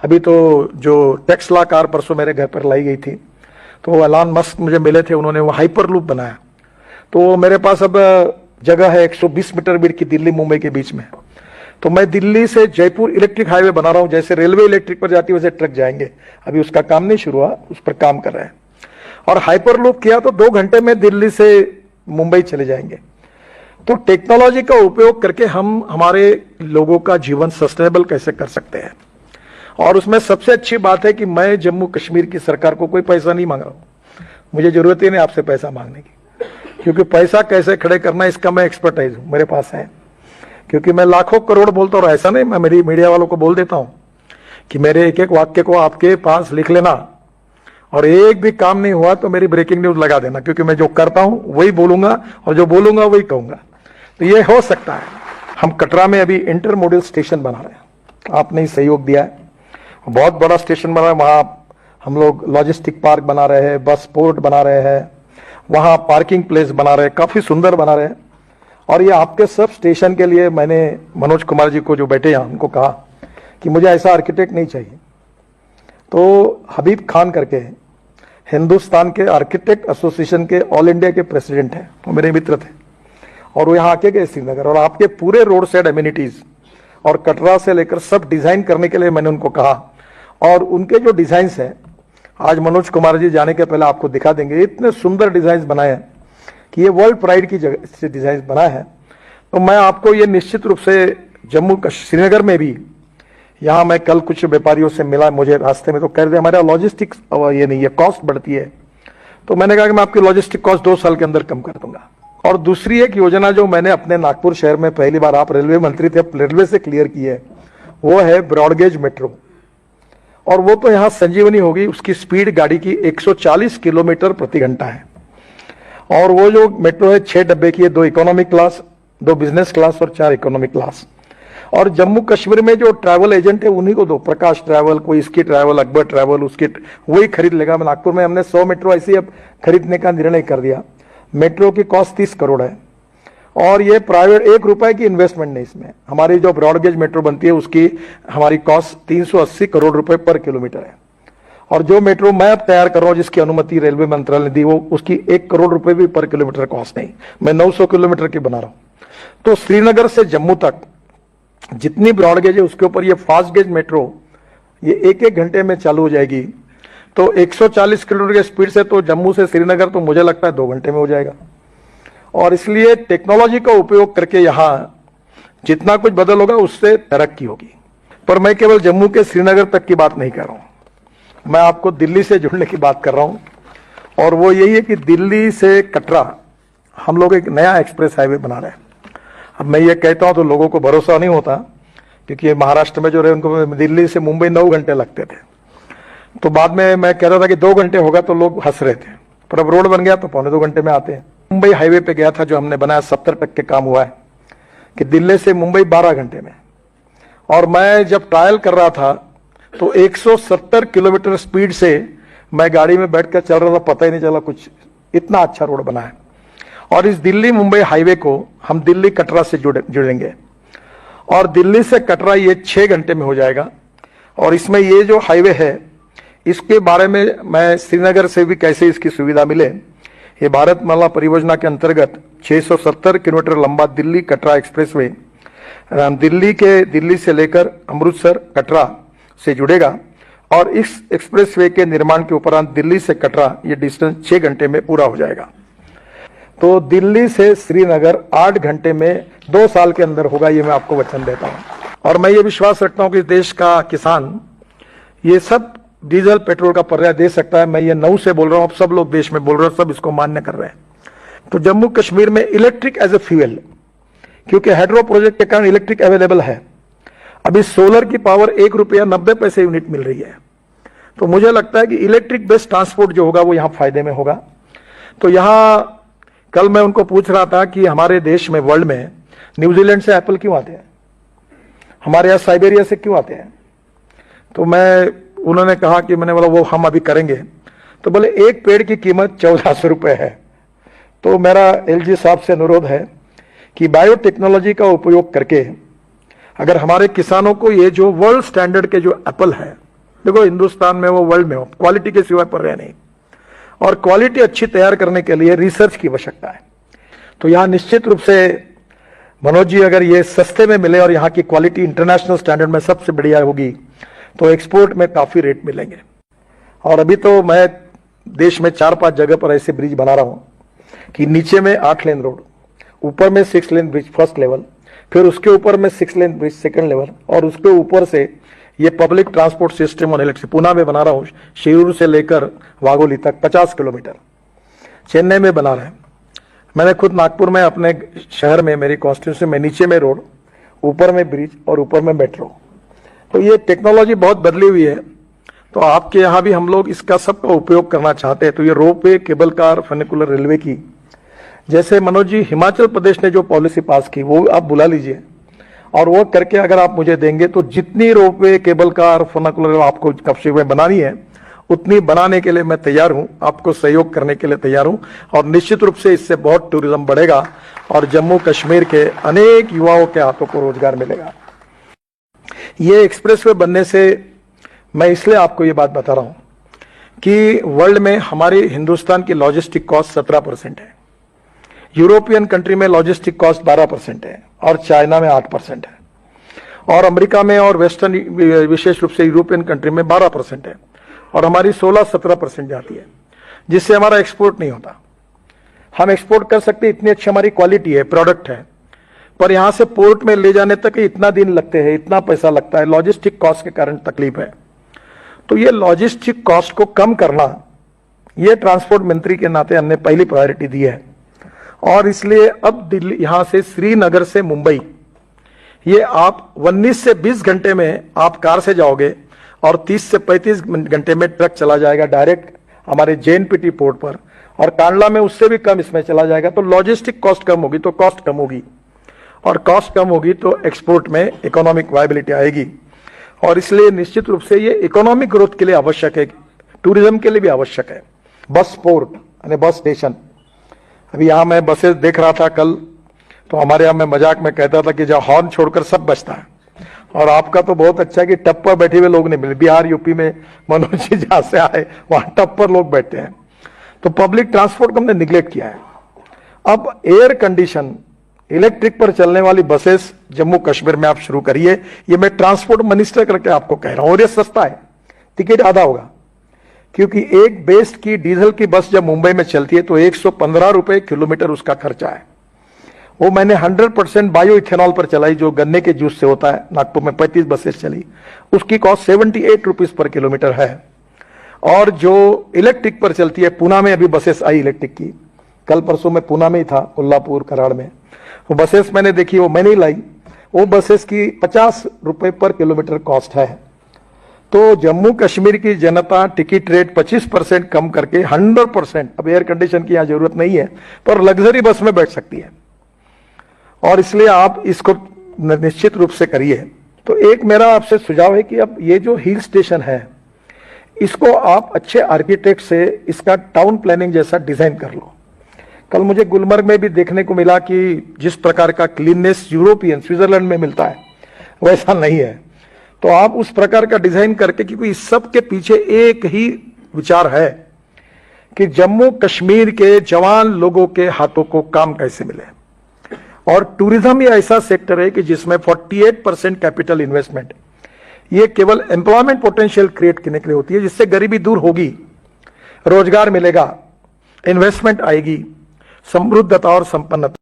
अभी तो जो टेस्ला कार परसों मेरे घर पर लाई गई थी, तो वो एलन मस्क मुझे मिले थे, उन्होंने वो हाइपर लूप बनाया। तो मेरे पास अब जगह है 120 मीटर बीच की, दिल्ली मुंबई के बीच में। तो मैं दिल्ली से जयपुर इलेक्ट्रिक हाईवे बना रहा हूं, जैसे रेलवे इलेक्ट्रिक पर जाती है वैसे ट्रक जाएंगे। अभी उसका काम नहीं शुरू हुआ, उस पर काम कर रहे हैं। और हाइपर लूप किया तो 2 घंटे में दिल्ली से मुंबई चले जाएंगे। तो टेक्नोलॉजी का उपयोग करके हम हमारे लोगों का जीवन सस्टेनेबल कैसे कर सकते हैं। और उसमें सबसे अच्छी बात है कि मैं जम्मू कश्मीर की सरकार को कोई पैसा नहीं मांग रहा हूं, मुझे जरूरत ही नहीं आपसे पैसा मांगने की, क्योंकि पैसा कैसे खड़े करना इसका मैं एक्सपर्टाइज हूं, मेरे पास है। क्योंकि मैं लाखों करोड़ बोलता हूं, ऐसा नहीं, मैं मेरी मीडिया वालों को बोल देता हूं कि मेरे एक एक वाक्य को आपके पास लिख लेना, और एक भी काम नहीं हुआ तो मेरी ब्रेकिंग न्यूज लगा देना, क्योंकि मैं जो करता हूं वही बोलूंगा और जो बोलूंगा वही कहूंगा। तो ये हो सकता है। हम कटरा में अभी इंटरमोडल स्टेशन बना रहे हैं, आपने ही सहयोग दिया है, बहुत बड़ा स्टेशन बना है। वहां हम लोग लॉजिस्टिक पार्क बना रहे हैं, बस पोर्ट बना रहे हैं, वहां पार्किंग प्लेस बना रहे हैं, काफी सुंदर बना रहे हैं। और ये आपके सब स्टेशन के लिए मैंने मनोज कुमार जी को जो बैठे हैं उनको कहा कि मुझे ऐसा आर्किटेक्ट नहीं चाहिए। तो हबीब खान करके हिंदुस्तान के आर्किटेक्ट एसोसिएशन के ऑल इंडिया के प्रेसिडेंट हैं, वो मेरे मित्र थे, और वो यहाँ आके गए श्रीनगर, और आपके पूरे रोड साइड एमिनिटीज और कटरा से लेकर सब डिजाइन करने के लिए मैंने उनको कहा। और उनके जो डिजाइन्स हैं आज मनोज कुमार जी जाने के पहले आपको दिखा देंगे, इतने सुंदर डिजाइन बनाए हैं कि ये वर्ल्ड प्राइड की जगह से डिजाइन बनाए हैं। तो मैं आपको ये निश्चित रूप से जम्मू श्रीनगर में भी, यहाँ मैं कल कुछ व्यापारियों से मिला, मुझे रास्ते में तो कह रहे हमारा लॉजिस्टिक्स ये नहीं है, कॉस्ट बढ़ती है। तो मैंने कहा कि मैं आपकी लॉजिस्टिक कॉस्ट 2 साल के अंदर कम कर दूंगा। और दूसरी एक योजना जो मैंने अपने नागपुर शहर में पहली बार, आप रेलवे मंत्री थे, रेलवे से क्लियर की है, वो है ब्रॉडगेज मेट्रो। और वो तो यहाँ संजीवनी होगी, उसकी स्पीड गाड़ी की 140 किलोमीटर प्रति घंटा है। और वो जो मेट्रो है 6 डब्बे की है, 2 इकोनॉमिक क्लास, 2 बिजनेस क्लास और 4 इकोनॉमिक क्लास। और जम्मू कश्मीर में जो ट्रैवल एजेंट है उन्हीं को दो, प्रकाश ट्रैवल, कोई इसकी ट्रैवल, अकबर ट्रैवल, उसकी वही खरीद लेगा। नागपुर में हमने 100 मेट्रो ऐसी अब खरीदने का निर्णय कर दिया। मेट्रो की कॉस्ट 30 करोड़ है, और ये प्राइवेट 1 रुपए की इन्वेस्टमेंट नहीं इसमें। हमारी जो ब्रॉडगेज मेट्रो बनती है उसकी हमारी कॉस्ट 380 करोड़ रुपए पर किलोमीटर है। और जो मेट्रो मैं अब तैयार कर रहा हूं, जिसकी अनुमति रेलवे मंत्रालय ने दी, वो उसकी 1 करोड़ रुपए भी पर किलोमीटर कॉस्ट नहीं, मैं 900 किलोमीटर की बना रहा हूं। तो श्रीनगर से जम्मू तक जितनी ब्रॉडगेज है उसके ऊपर ये फास्ट गेज मेट्रो ये 1-1 घंटे में चालू हो जाएगी। तो 140 किलोमीटर की स्पीड से तो जम्मू से श्रीनगर तो मुझे लगता है 2 घंटे में हो जाएगा। और इसलिए टेक्नोलॉजी का उपयोग करके यहां जितना कुछ बदल होगा उससे तरक्की होगी। पर मैं केवल जम्मू के श्रीनगर तक की बात नहीं कर रहा हूं, मैं आपको दिल्ली से जुड़ने की बात कर रहा हूं। और वो यही है कि दिल्ली से कटरा हम लोग एक नया एक्सप्रेस हाईवे बना रहे हैं। अब मैं ये कहता हूं तो लोगों को भरोसा नहीं होता, क्योंकि महाराष्ट्र में जो रहे उनको दिल्ली से मुंबई 9 घंटे लगते थे। तो बाद में मैं कह रहा था कि 2 घंटे होगा तो लोग हंस रहे थे, पर अब रोड बन गया तो 1.25-2 घंटे में आते हैं। मुंबई हाईवे पे गया था जो हमने बनाया, 70% काम हुआ है कि दिल्ली से मुंबई 12 घंटे में। और मैं जब ट्रायल कर रहा था तो 170 किलोमीटर स्पीड से मैं गाड़ी में बैठकर चल रहा था, पता ही नहीं चला कुछ, इतना अच्छा रोड बना है। और इस दिल्ली मुंबई हाईवे को हम दिल्ली कटरा से जुड़ेंगे, और दिल्ली से कटरा ये 6 घंटे में हो जाएगा। और इसमें ये जो हाईवे है इसके बारे में मैं श्रीनगर से भी कैसे इसकी सुविधा मिले, ये भारतमाला परियोजना के अंतर्गत 670 किलोमीटर लंबा दिल्ली कटरा एक्सप्रेसवे दिल्ली से लेकर अमृतसर कटरा से जुड़ेगा। और इस एक्सप्रेसवे के निर्माण के उपरांत दिल्ली से कटरा ये डिस्टेंस 6 घंटे में पूरा हो जाएगा। तो दिल्ली से श्रीनगर 8 घंटे में 2 साल के अंदर होगा, ये मैं आपको वचन देता हूं। और मैं ये विश्वास रखता हूं कि देश का किसान ये सब डीजल पेट्रोल का पर्याय दे सकता है। मैं ये 9 से बोल रहा हूं, अब सब लोग देश में बोल रहे हैं, सब इसको मान्य कर रहे हैं। तो जम्मू कश्मीर में इलेक्ट्रिक एज ए फ्यूल, क्योंकि हाइड्रो प्रोजेक्ट के कारण इलेक्ट्रिक अवेलेबल है। अभी सोलर की पावर 1 रुपया 90 पैसे यूनिट मिल रही है। तो मुझे लगता है कि इलेक्ट्रिक बेस्ड ट्रांसपोर्ट जो होगा वो यहां फायदे में होगा। तो यहां कल मैं उनको पूछ रहा था कि हमारे देश में, वर्ल्ड में, न्यूजीलैंड से एप्पल क्यों आते हैं, हमारे यहाँ साइबेरिया से क्यों आते हैं। तो उन्होंने कहा कि मैंने बोला वो हम अभी करेंगे। तो बोले एक पेड़ की कीमत 1400 रुपए है। तो मेरा एलजी साहब से अनुरोध है कि बायोटेक्नोलॉजी का उपयोग करके अगर हमारे किसानों को ये जो वर्ल्ड स्टैंडर्ड के जो एप्पल है देखो हिंदुस्तान में वो वर्ल्ड में हो, क्वालिटी के सिवाय पर रहे नहीं, और क्वालिटी अच्छी तैयार करने के लिए रिसर्च की आवश्यकता है। तो यहाँ निश्चित रूप से मनोज जी, अगर ये सस्ते में मिले और यहाँ की क्वालिटी इंटरनेशनल स्टैंडर्ड में सबसे बढ़िया होगी तो एक्सपोर्ट में काफी रेट मिलेंगे। और अभी तो मैं देश में 4-5 जगह पर ऐसे ब्रिज बना रहा हूं कि नीचे में 8 लेन रोड, ऊपर में 6 लेन ब्रिज फर्स्ट लेवल, फिर उसके ऊपर में 6 लेन ब्रिज सेकंड लेवल, और उसके ऊपर से ये पब्लिक ट्रांसपोर्ट सिस्टम और इलेक्ट्रिक पुणे में बना रहा हूं, शिरूर से लेकर वाघोली तक 50 किलोमीटर। चेन्नई में बना रहे हैं, मैंने खुद नागपुर में अपने शहर में मेरी कॉन्स्टिट्यूंसी में नीचे में रोड, ऊपर में ब्रिज और ऊपर में मेट्रो। तो ये टेक्नोलॉजी बहुत बदली हुई है, तो आपके यहाँ भी हम लोग इसका सबका उपयोग करना चाहते हैं। तो ये ropeway, cable car, funicular railway की, जैसे मनोज जी हिमाचल प्रदेश ने जो पॉलिसी पास की वो आप बुला लीजिए, और वो करके अगर आप मुझे देंगे तो जितनी रोपवे, केबल कार, फनिकुलर आपको कब्जे में बनानी है उतनी बनाने के लिए मैं तैयार हूं, आपको सहयोग करने के लिए तैयार हूं। और निश्चित रूप से इससे बहुत टूरिज्म बढ़ेगा और जम्मू कश्मीर के अनेक युवाओं के हाथों को रोजगार मिलेगा। ये एक्सप्रेसवे बनने से मैं इसलिए आपको ये बात बता रहा हूं कि वर्ल्ड में हमारे हिंदुस्तान की लॉजिस्टिक कॉस्ट 17% है, यूरोपियन कंट्री में लॉजिस्टिक कॉस्ट 12% है, और चाइना में 8% है, और अमेरिका में और वेस्टर्न विशेष रूप से यूरोपियन कंट्री में 12% है, और हमारी 16-17% जाती है, जिससे हमारा एक्सपोर्ट नहीं होता। हम एक्सपोर्ट कर सकते, इतनी अच्छी हमारी क्वालिटी है, प्रोडक्ट है, पर यहां से पोर्ट में ले जाने तक इतना दिन लगते हैं, इतना पैसा लगता है, लॉजिस्टिक कॉस्ट के कारण तकलीफ है। तो ये लॉजिस्टिक कॉस्ट को कम करना, ये ट्रांसपोर्ट मंत्री के नाते हमने पहली प्रायोरिटी दी है। और इसलिए अब दिल्ली, यहां से श्रीनगर से मुंबई, ये आप 19 से 20 घंटे में आप कार से जाओगे, और 30 से 35 घंटे में ट्रक चला जाएगा डायरेक्ट हमारे JNPT पोर्ट पर, और कांडला में उससे भी कम इसमें चला जाएगा। तो लॉजिस्टिक कॉस्ट कम होगी तो कॉस्ट कम होगी, और कॉस्ट कम होगी तो एक्सपोर्ट में इकोनॉमिक वायबिलिटी आएगी। और इसलिए निश्चित रूप से ये इकोनॉमिक ग्रोथ के लिए आवश्यक है, टूरिज्म के लिए भी आवश्यक है। बस पोर्ट यानी बस स्टेशन, अभी यहाँ मैं बसेस देख रहा था कल, तो हमारे यहाँ मैं मजाक में कहता था कि जहाँ हॉर्न छोड़कर सब बचता है, और आपका तो बहुत अच्छा है कि टप पर बैठे हुए लोग नहीं मिले। बिहार यूपी में मनोज जी जहां से आए वहां टप पर लोग बैठते हैं, तो पब्लिक ट्रांसपोर्ट को हमने निगलेक्ट किया है। अब एयर कंडीशन इलेक्ट्रिक पर चलने वाली बसेस जम्मू कश्मीर में आप शुरू करिए, ये मैं ट्रांसपोर्ट मिनिस्टर करके आपको कह रहा हूं, और ये सस्ता है, टिकट आधा होगा, क्योंकि एक बेस्ट की डीजल की बस जब मुंबई में चलती है तो 115 रुपए किलोमीटर उसका खर्चा है। वो मैंने 100% बायो इथेनॉल पर चलाई, जो गन्ने के जूस से होता है। नागपुर में 35 बसेस चली, उसकी कॉस्ट 78 रुपीज पर किलोमीटर है। और जो इलेक्ट्रिक पर चलती है, पुणे में अभी बसेस आई इलेक्ट्रिक की, कल परसों में पुणे में ही था, कोल्हापुर कराड़ में, वो बसेस मैंने देखी, वो मैंने ही लाई। वो बसेस की 50 रुपए पर किलोमीटर कॉस्ट है। तो जम्मू कश्मीर की जनता टिकट रेट 25% कम करके 100%, अब एयर कंडीशन की यहां जरूरत नहीं है, पर लग्जरी बस में बैठ सकती है। और इसलिए आप इसको निश्चित रूप से करिए। तो एक मेरा आपसे सुझाव है कि अब ये जो हिल स्टेशन है, इसको आप अच्छे आर्किटेक्ट से इसका टाउन प्लानिंग जैसा डिजाइन कर लो। कल मुझे गुलमर्ग में भी देखने को मिला कि जिस प्रकार का क्लीननेस यूरोपियन स्विट्जरलैंड में मिलता है वैसा नहीं है। तो आप उस प्रकार का डिजाइन करके, क्योंकि इस सब के पीछे एक ही विचार है कि जम्मू कश्मीर के जवान लोगों के हाथों को काम कैसे मिले। और टूरिज्म ये ऐसा सेक्टर है कि जिसमें 48% कैपिटल इन्वेस्टमेंट, ये केवल एम्प्लॉयमेंट पोटेंशियल क्रिएट करने के लिए होती है, जिससे गरीबी दूर होगी, रोजगार मिलेगा, इन्वेस्टमेंट आएगी, समृद्धता और संपन्नता।